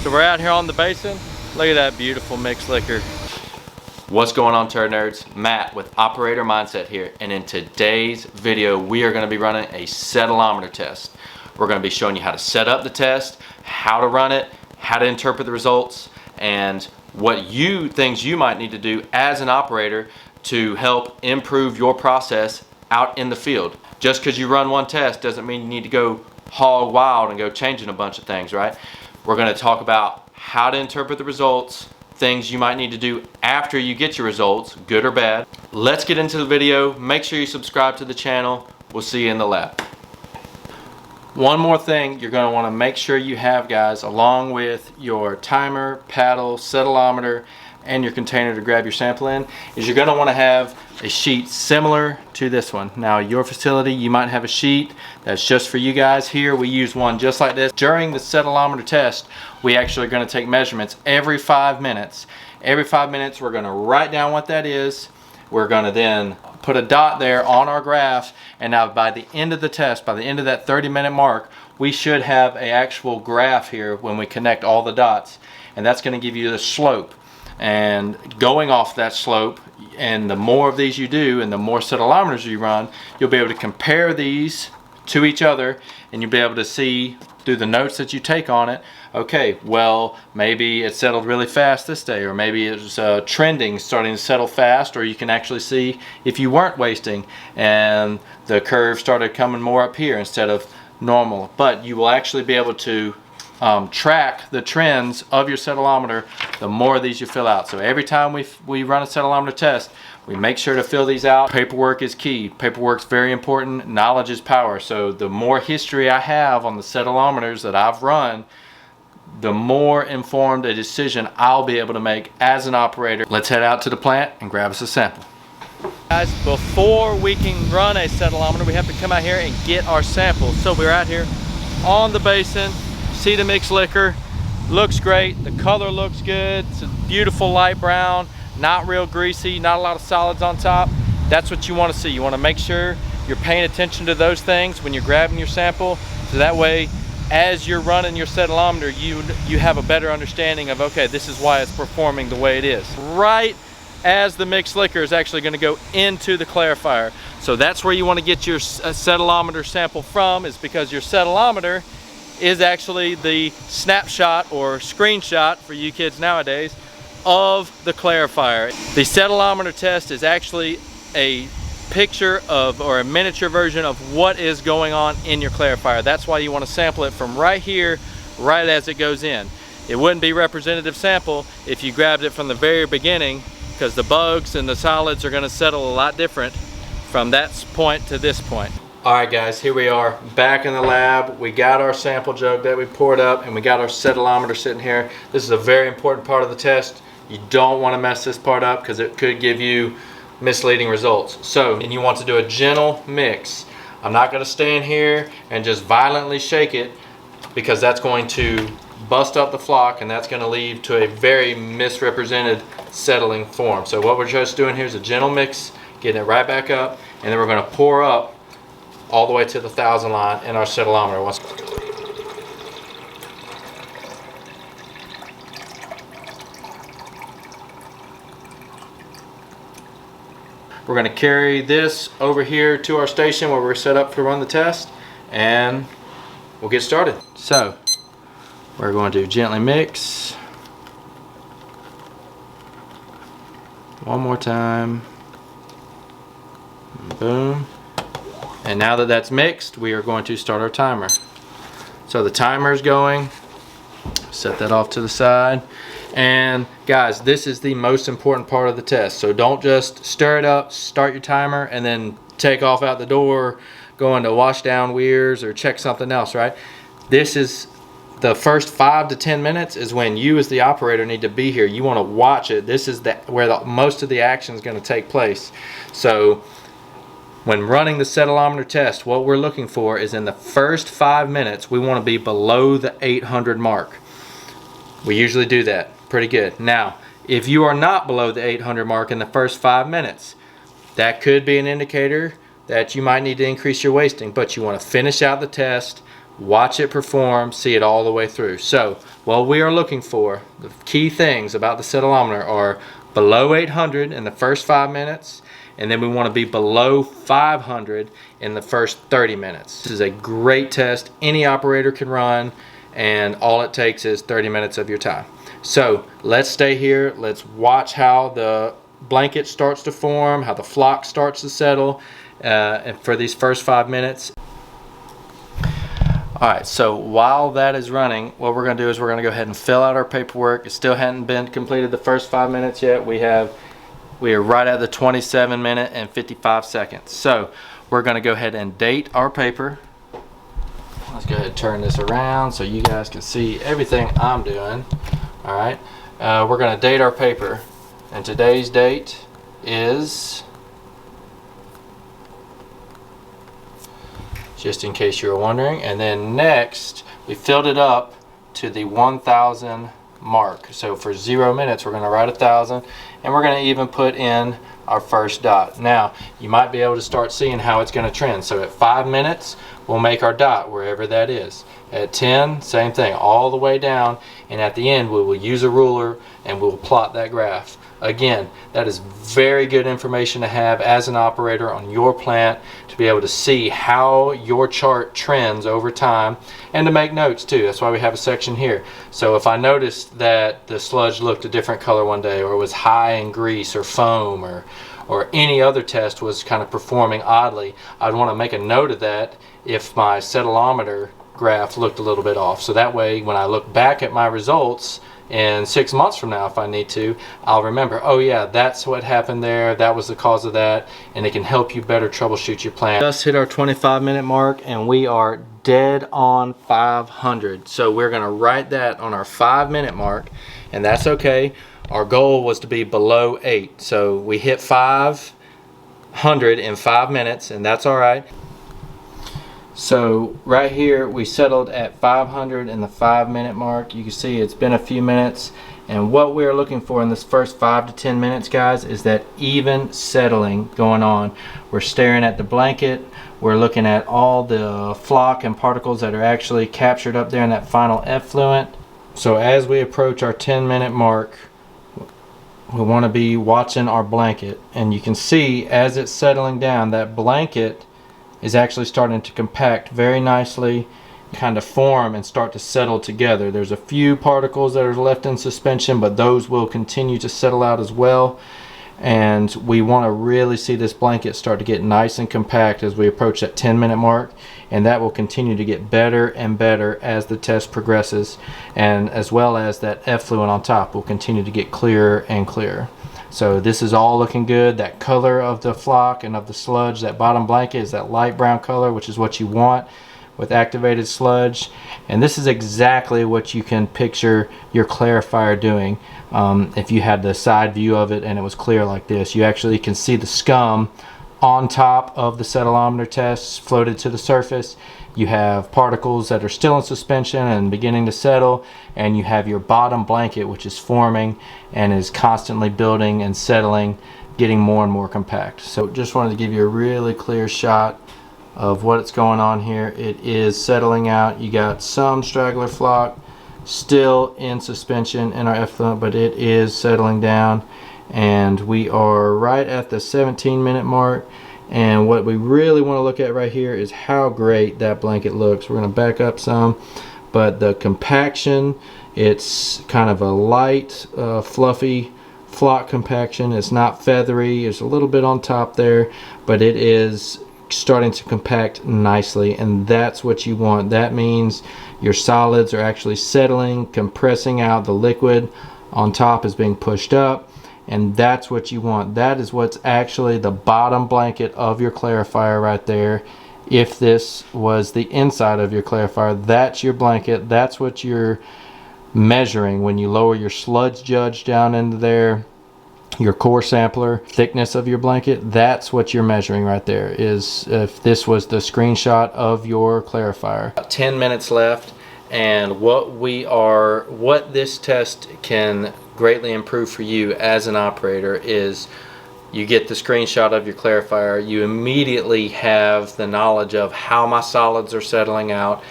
So we're out here on the basin. Look at that beautiful mixed liquor. What's going on, Turd Nerds? Matt with Operator Mindset here, and in today's video we are going to be running a Settleometer test. We're going to be showing you how to set up the test, how to run it, how to interpret the results, and what things you might need to do as an operator to help improve your process out in the field. Just because you run one test doesn't mean you need to go hog wild and go changing a bunch of things, right? We're going to talk about how to interpret the results, things you might need to do after you get your results, good or bad. Let's get into the video. Make sure you subscribe to the channel. We'll see you in the lab. One more thing you're going to want to make sure you have, guys, along with your timer, paddle, settleometer, and your container to grab your sample in, is you're going to want to have a sheet similar to this one. Now, your facility, you might have a sheet that's just for you guys. Here we use one just like this. During the Settleometer test, we actually are going to take measurements every 5 minutes. Every 5 minutes we're going to write down what that is. We're going to then put a dot there on our graph, and now by the end of the test, by the end of that 30-minute mark, we should have an actual graph here when we connect all the dots, and that's going to give you the slope. And going off that slope, and the more of these you do and the more settleometers you run, you'll be able to compare these to each other, and you'll be able to see through the notes that you take on it, okay, well, maybe it settled really fast this day, or maybe it was trending, starting to settle fast, or you can actually see if you weren't wasting and the curve started coming more up here instead of normal. But you will actually be able to track the trends of your settleometer the more of these you fill out. So every time we run a settleometer test, we make sure to fill these out. Paperwork is key. Paperwork's very important. Knowledge is power. So the more history I have on the settleometers that I've run, the more informed a decision I'll be able to make as an operator. Let's head out to the plant and grab us a sample. Guys, before we can run a settleometer, we have to come out here and get our samples. So we're out here on the basin. See the mixed liquor, looks great, the color looks good, it's a beautiful light brown, not real greasy, not a lot of solids on top. That's what you want to see. You want to make sure you're paying attention to those things when you're grabbing your sample, so that way as you're running your settleometer you have a better understanding of, okay, this is why it's performing the way it is. Right as the mixed liquor is actually going to go into the clarifier. So that's where you want to get your settleometer sample from, is because your settleometer is actually the snapshot or screenshot for you kids nowadays of the clarifier. The settleometer test is actually a picture of, or a miniature version of, what is going on in your clarifier. That's why you want to sample it from right here, right as it goes in. It wouldn't be representative sample if you grabbed it from the very beginning, because the bugs and the solids are going to settle a lot different from that point to this point. Alright guys, here we are back in the lab. We got our sample jug that we poured up, and we got our settleometer sitting here. This is a very important part of the test. You don't want to mess this part up because it could give you misleading results. So, and you want to do a gentle mix. I'm not going to stand here and just violently shake it, because that's going to bust up the flock, and that's going to lead to a very misrepresented settling form. So what we're just doing here is a gentle mix, getting it right back up, and then we're going to pour up all the way to the 1,000 line in our settleometer. We're going to carry this over here to our station where we're set up to run the test, and we'll get started. So we're going to gently mix one more time. Boom. And now that that's mixed, we are going to start our timer. So the timer is going. Set that off to the side. And guys, this is the most important part of the test. So don't just stir it up, start your timer, and then take off out the door, going to wash down weirs or check something else, right? This is the first 5 to 10 minutes is when you as the operator need to be here. You want to watch it. This is where most of the action is going to take place. So when running the settleometer test, what we're looking for is in the first 5 minutes, we want to be below the 800 mark. We usually do that pretty good. Now, if you are not below the 800 mark in the first 5 minutes, that could be an indicator that you might need to increase your wasting, but you want to finish out the test watch it perform, see it all the way through. So what we are looking for, the key things about the Settleometer are below 800 in the first 5 minutes, and then we want to be below 500 in the first 30 minutes. This is a great test any operator can run, and all it takes is 30 minutes of your time. So let's stay here, let's watch how the blanket starts to form, how the flock starts to settle and for these first 5 minutes. Alright, so while that is running, what we're going to do is we're going to go ahead and fill out our paperwork. It still hadn't been completed the first 5 minutes yet. We are right at the 27 minute and 55 seconds. So we're going to go ahead and date our paper. Let's go ahead and turn this around so you guys can see everything I'm doing. Alright, we're going to date our paper, and today's date is, just in case you were wondering. And then next, we filled it up to the 1,000 mark. So for 0 minutes, we're going to write 1,000, and we're going to even put in our first dot. Now, you might be able to start seeing how it's going to trend. So at 5 minutes, we'll make our dot wherever that is. At 10, same thing, all the way down, and at the end, we will use a ruler and we'll plot that graph. Again, that is very good information to have as an operator on your plant, to be able to see how your chart trends over time, and to make notes too. That's why we have a section here. So if I noticed that the sludge looked a different color one day, or was high in grease or foam, or any other test was kind of performing oddly, I'd want to make a note of that if my Settleometer graph looked a little bit off. So that way, when I look back at my results in 6 months from now, if I need to, I'll remember, oh yeah, that's what happened there, that was the cause of that, and it can help you better troubleshoot your plant. Just hit our 25-minute mark, and we are dead on 500. So we're going to write that on our 5-minute mark, and that's okay. Our goal was to be below 8, so we hit 500 in 5 minutes, and that's all right. So right here we settled at 500 in the 5-minute mark. You can see it's been a few minutes, and what we're looking for in this first 5 to 10 minutes, guys, is that even settling going on. We're staring at the blanket, we're looking at all the flock and particles that are actually captured up there in that final effluent. So as we approach our 10-minute mark, we want to be watching our blanket, and you can see as it's settling down, that blanket is actually starting to compact very nicely, kind of form and start to settle together. There's a few particles that are left in suspension, but those will continue to settle out as well. And we want to really see this blanket start to get nice and compact as we approach that 10-minute mark, and that will continue to get better and better as the test progresses, and as well as that effluent on top will continue to get clearer and clearer. So this is all looking good. That color of the flock and of the sludge, that bottom blanket, is that light brown color, which is what you want with activated sludge. And this is exactly what you can picture your clarifier doing. If you had the side view of it and it was clear like this, you actually can see the scum on top of the Settleometer test floated to the surface. You have particles that are still in suspension and beginning to settle, and you have your bottom blanket, which is forming and is constantly building and settling, getting more and more compact. So just wanted to give you a really clear shot of what's going on here. It is settling out. You got some straggler flock still in suspension in our effluent, but it is settling down, and we are right at the 17-minute mark. And what we really want to look at right here is how great that blanket looks. We're going to back up some, but the compaction, it's kind of a light, fluffy flock compaction. It's not feathery. It's a little bit on top there, but it is starting to compact nicely, and that's what you want. That means your solids are actually settling, compressing out. The liquid on top is being pushed up, and that's what you want. That is what's actually the bottom blanket of your clarifier right there. If this was the inside of your clarifier, that's your blanket. That's what you're measuring when you lower your sludge judge down into there, your core sampler, thickness of your blanket. That's what you're measuring right there, is if this was the screenshot of your clarifier. About 10 minutes left, and what this test can greatly improve for you as an operator is you get the screenshot of your clarifier. You immediately have the knowledge of how my solids are settling out.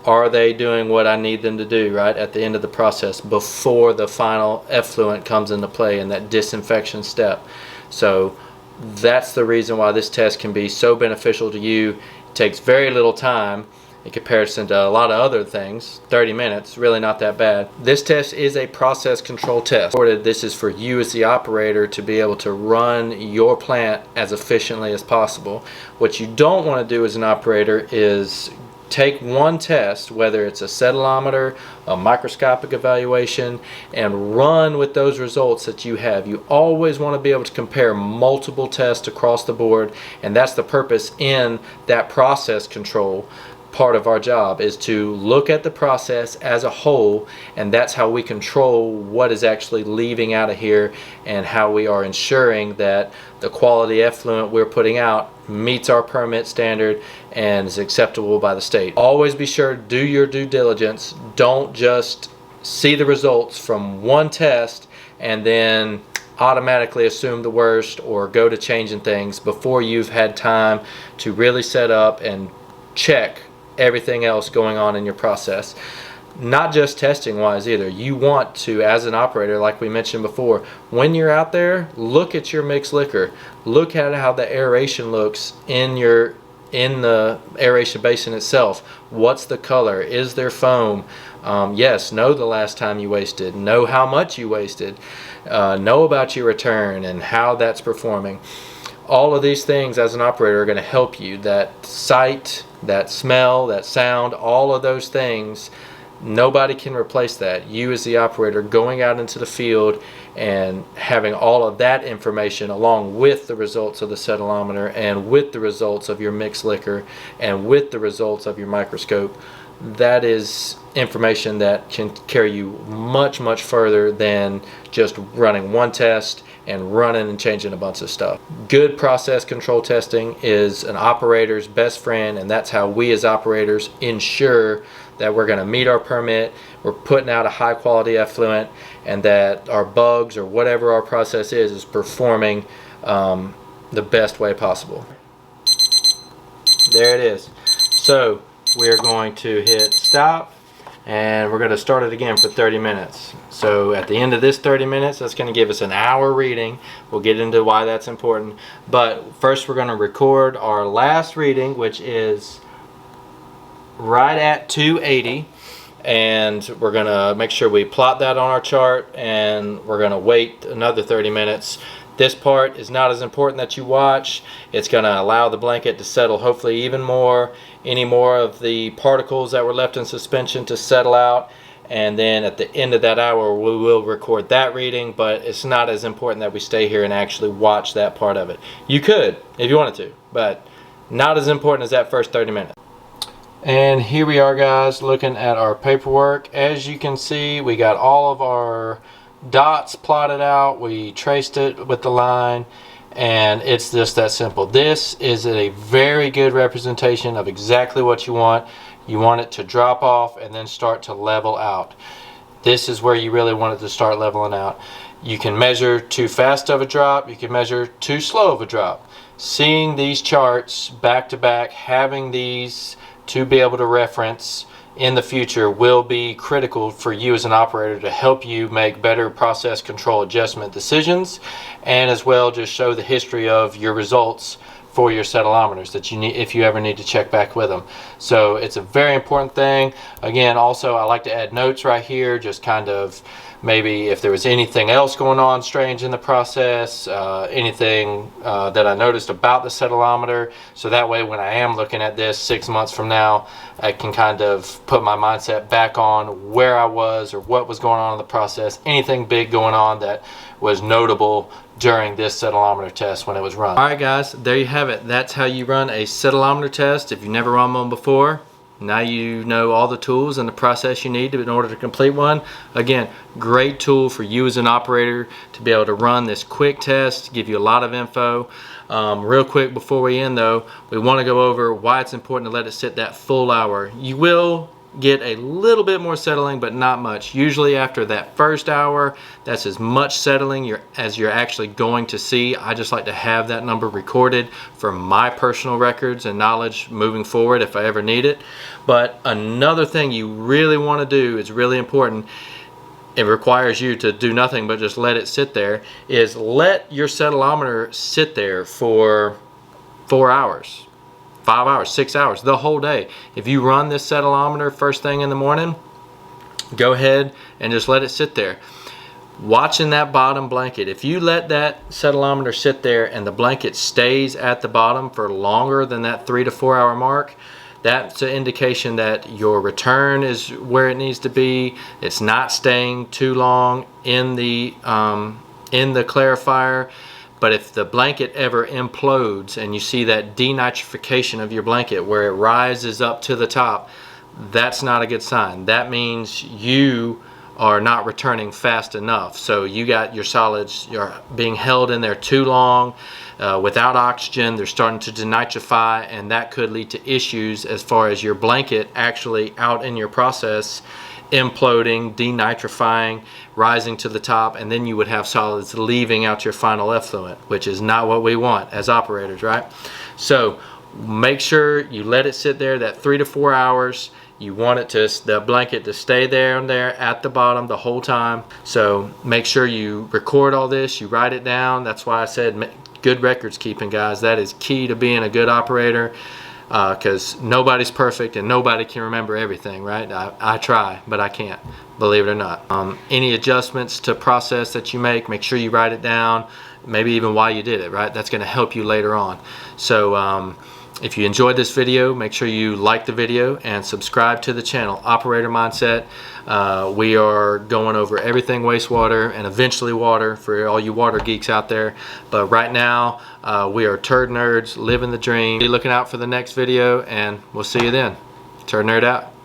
Are they doing what I need them to do right at the end of the process before the final effluent comes into play in that disinfection step? So that's the reason why this test can be so beneficial to you. It takes very little time in comparison to a lot of other things. 30 minutes, really not that bad. This test is a process control test. This is for you as the operator to be able to run your plant as efficiently as possible. What you don't want to do as an operator is take one test, whether it's a settleometer, a microscopic evaluation, and run with those results that you have. You always want to be able to compare multiple tests across the board, and that's the purpose in that process control part of our job, is to look at the process as a whole, and that's how we control what is actually leaving out of here and how we are ensuring that the quality effluent we're putting out meets our permit standard and is acceptable by the state. Always be sure to do your due diligence. Don't just see the results from one test and then automatically assume the worst or go to changing things before you've had time to really set up and check everything else going on in your process. Not just testing wise either. You want to, as an operator, like we mentioned before, when you're out there, look at your mixed liquor. Look at how the aeration looks in the aeration basin itself. What's the color? Is there foam? Yes, know the last time you wasted. Know how much you wasted. Know about your return and how that's performing. All of these things as an operator are going to help you. That sight, that smell, that sound, all of those things, nobody can replace that. You as the operator going out into the field and having all of that information along with the results of the settleometer and with the results of your mixed liquor and with the results of your microscope, that is information that can carry you much, much further than just running one test and running and changing a bunch of stuff. Good process control testing is an operator's best friend, and that's how we as operators ensure that we're going to meet our permit, we're putting out a high quality effluent, and that our bugs or whatever our process is performing the best way possible. There it is. So we're going to hit stop, and we're going to start it again for 30 minutes. So at the end of this 30 minutes, that's going to give us an hour reading. We'll get into why that's important. But first we're going to record our last reading, which is right at 280. And we're going to make sure we plot that on our chart, and we're going to wait another 30 minutes. This part is not as important that you watch. It's going to allow the blanket to settle hopefully even more, any more of the particles that were left in suspension to settle out, and then at the end of that hour we will record that reading, but it's not as important that we stay here and actually watch that part of it. You could if you wanted to, but not as important as that first 30 minutes. And here we are, guys, looking at our paperwork. As you can see, we got all of our dots plotted out. We traced it with the line, and it's just that simple. This is a very good representation of exactly what you want. You want it to drop off and then start to level out. This is where you really want it to start leveling out. You can measure too fast of a drop, you can measure too slow of a drop. Seeing these charts back to back, having these to be able to reference in the future will be critical for you as an operator to help you make better process control adjustment decisions, and as well just show the history of your results for your settleometers that you need if you ever need to check back with them. So it's a very important thing. Again, also I like to add notes right here, just kind of maybe if there was anything else going on strange in the process, anything that I noticed about the settleometer, so that way when I am looking at this 6 months from now, I can kind of put my mindset back on where I was or what was going on in the process, anything big going on that was notable during this settleometer test when it was run. Alright guys, there you have it. That's how you run a settleometer test. If you've never run one before, now you know all the tools and the process you need in order to complete one. Again, great tool for you as an operator to be able to run this quick test, give you a lot of info. Real quick before we end though, we want to go over why it's important to let it sit that full hour. You will get a little bit more settling, but not much. Usually after that first hour, that's as much settling as you're actually going to see. I just like to have that number recorded for my personal records and knowledge moving forward if I ever need it. But another thing you really want to do, is really important, it requires you to do nothing but just let it sit there, is let your settleometer sit there for 4 hours. 5 hours, 6 hours, the whole day. If you run this settleometer first thing in the morning, go ahead and just let it sit there. Watching that bottom blanket, if you let that settleometer sit there and the blanket stays at the bottom for longer than that 3 to 4 hour mark, that's an indication that your return is where it needs to be. It's not staying too long in the clarifier. But if the blanket ever implodes and you see that denitrification of your blanket where it rises up to the top, that's not a good sign. That means you are not returning fast enough. So you got your solids, you're being held in there too long without oxygen. They're starting to denitrify, and that could lead to issues as far as your blanket actually out in your process imploding, denitrifying, rising to the top, and then you would have solids leaving out your final effluent, which is not what we want as operators, right? So make sure you let it sit there that 3 to 4 hours. You want it to, the blanket to stay there at the bottom the whole time. So make sure you record all this, you write it down. That's why I said good records keeping, guys. That is key to being a good operator. Because nobody's perfect and nobody can remember everything, right? I try, but I can't, believe it or not. Any adjustments to process that you make sure you write it down, maybe even why you did it, right? That's going to help you later on. So if you enjoyed this video, make sure you like the video and subscribe to the channel, Operator Mindset. We are going over everything wastewater and eventually water for all you water geeks out there. But right now, we are Turd Nerds, living the dream. Be looking out for the next video, and we'll see you then. Turd Nerd out.